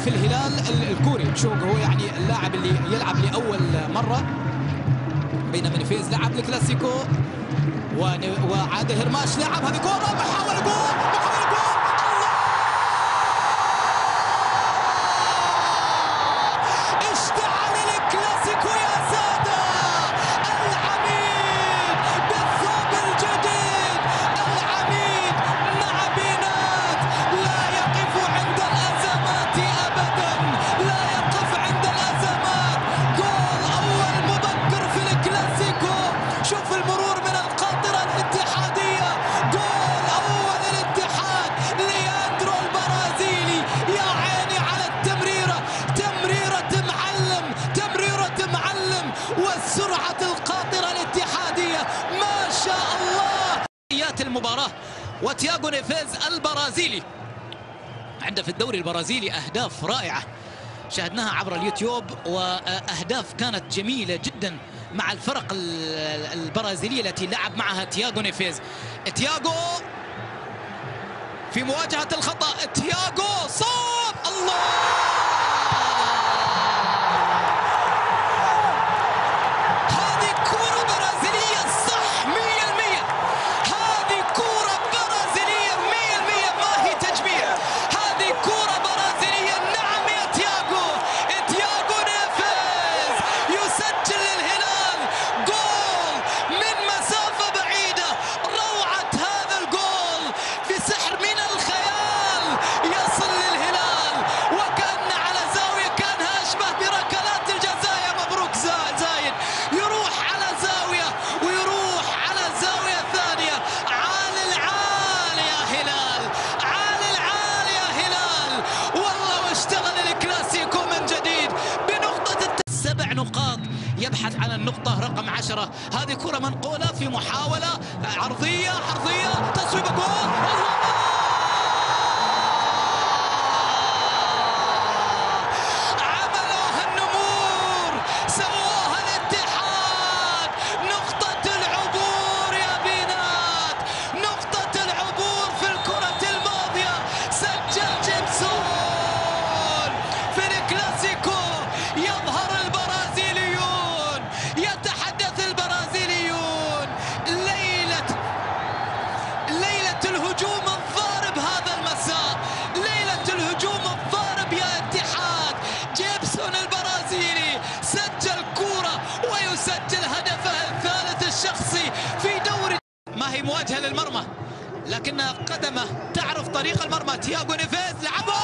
في الهلال الكوري تشوق، هو يعني اللاعب اللي يلعب لأول مرة، بينما نفيز لعب الكلاسيكو وعادل هرماش لعب هذه كورة، محاول جول، محاول جول، الله اشتعل الكلاسيكو يا سادة، العميد بالثوب الجديد، العميد مع بينات لا يقف عند الأزمات أبدا، لا يقف عند الأزمات. جول أول مبكر في الكلاسيكو، شوف المرور من القاطرة الاتحادية، جول أول الاتحاد لياندرو البرازيلي، يا عيني على التمريرة، تمريرة معلم، تمريرة معلم، والسرعة القاطرة الاتحادية ما شاء الله. المباراة وتياغو نيفيز البرازيلي عنده في الدوري البرازيلي أهداف رائعة شاهدناها عبر اليوتيوب، وأهداف كانت جميلة جدا مع الفرق البرازيلية التي لعب معها تياغو نيفيز. تياغو في مواجهة الخطأ، تياغو صاب، الله هذه كرة برازيلية صح 100%، هذه كرة برازيلية 100%، ما هي تجميع، هذه كرة برازيلية. نعم يا تياغو، تياغو نيفيز يسجل للهلال جول من مسافة بعيدة، روعة هذا الجول بسحر من الخيال يصل للهلال، وكأن على زاوية كانها أشبه بركلات الجزاء. مبروك زايد، يروح على زاوية ويروح على زاوية ثانية. عال العال يا هلال، عال العال يا هلال، والله واشتغل الكلاسيكو من جديد بنقطة 7 نقاط، يبحث عن النقطة رقم 10. هذه كرة منقولة في محاولة عرضية، تصويبة جول، الله عملوها النمور، سووها الاتحاد، نقطة العبور يا بينات، نقطة العبور في الكرة الماضية، سجل جيبسون في الكلاسيكو. يظهر البرازيليون، يتحدث البرازيليون، ليلة الهجوم الضارب هذا المساء، ليلة الهجوم الضارب يا اتحاد. جيبسون البرازيلي سجل كورة ويسجل هدفه الثالث الشخصي في دوري. ما هي مواجهة للمرمى، لكن قدمه تعرف طريق المرمى. تياغو نيفيز لعبه،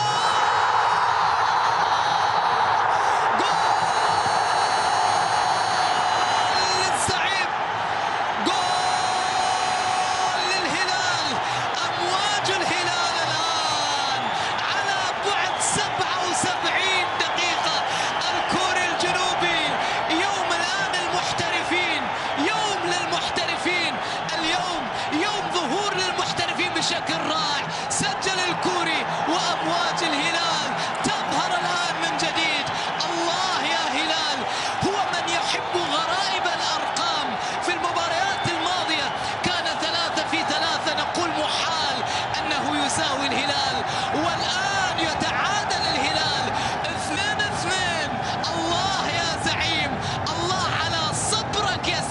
بشكل رائع سجل الكوري، وأمواج الهلال تظهر الآن من جديد. الله يا هلال، هو من يحب غرائب الأرقام. في المباريات الماضية كان 3-3، نقول محال أنه يساوي الهلال، والآن يتعادل الهلال 2-2. الله يا زعيم، الله على صبرك يا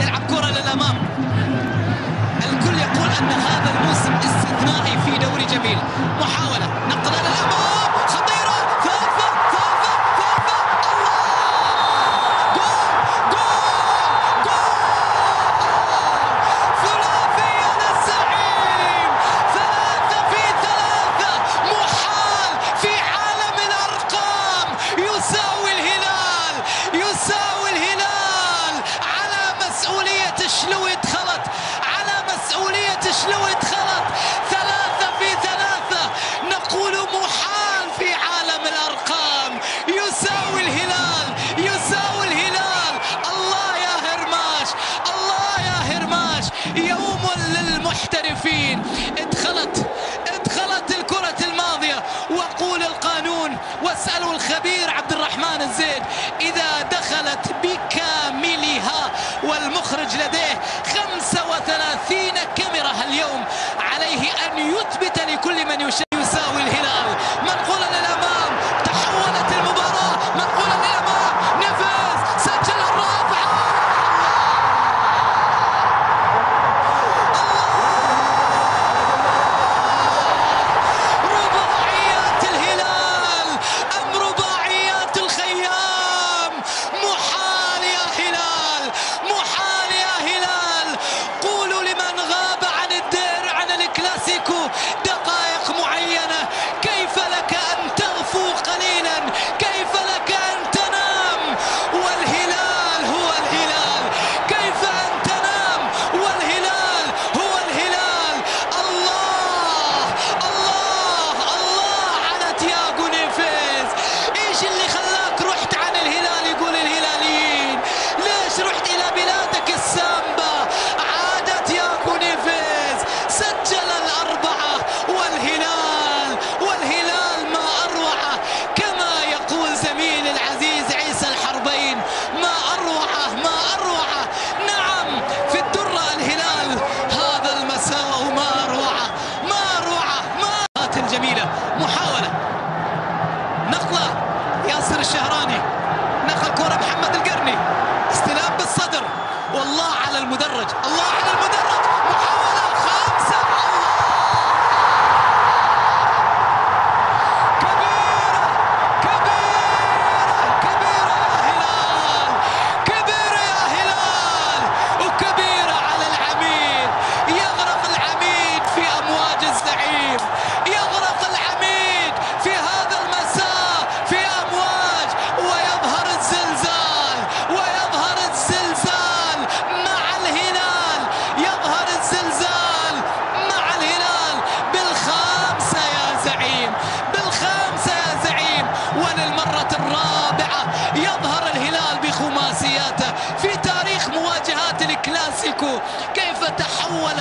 يلعب كرة للأمام. الكل يقول أن هذا الموسم استثنائي في دوري جميل. محاولة نقلة للأمام خطيرة، ثالثة، الله جول، ثلاثية للزعيم، 3-3، محال في عالم الأرقام يساوي الهلال، يساوي الهلال على مسؤولية شلو دخلت، مسؤولية شلو دخلت. 3-3، نقول محال في عالم الأرقام يساوي الهلال، يساوي الهلال. الله يا هرماش، الله يا هرماش، يوم للمحترفين. ادخلت الكرة الماضية، وقول القانون واسألوا الخبير عبد الرحمن الزيد إذا دخلت بكاملها، والمخرج لديه 35 كاميرا اليوم، عليه أن يثبت لكل من يساوي الهلال منقولا جميلة، محاولة نقلة ياسر الشهراني، نقل كرة محمد القرني، استلام بالصدر، والله على المدرج، الله على المدرج، محاولة خامسة، كبيرة كبيرة كبيرة يا هلال، كبيرة يا هلال، وكبيرة على العميد، يغرق العميد في أمواج الزعيم، يغرق العميد في هذا المساء في أمواج، ويظهر الزلزال، ويظهر الزلزال مع الهلال، يظهر الزلزال مع الهلال بالخامسة يا زعيم، بالخامسة يا زعيم، وللمرة الرابعة يظهر الهلال بخماسياته في تاريخ مواجهات الكلاسيكو. كيف تحول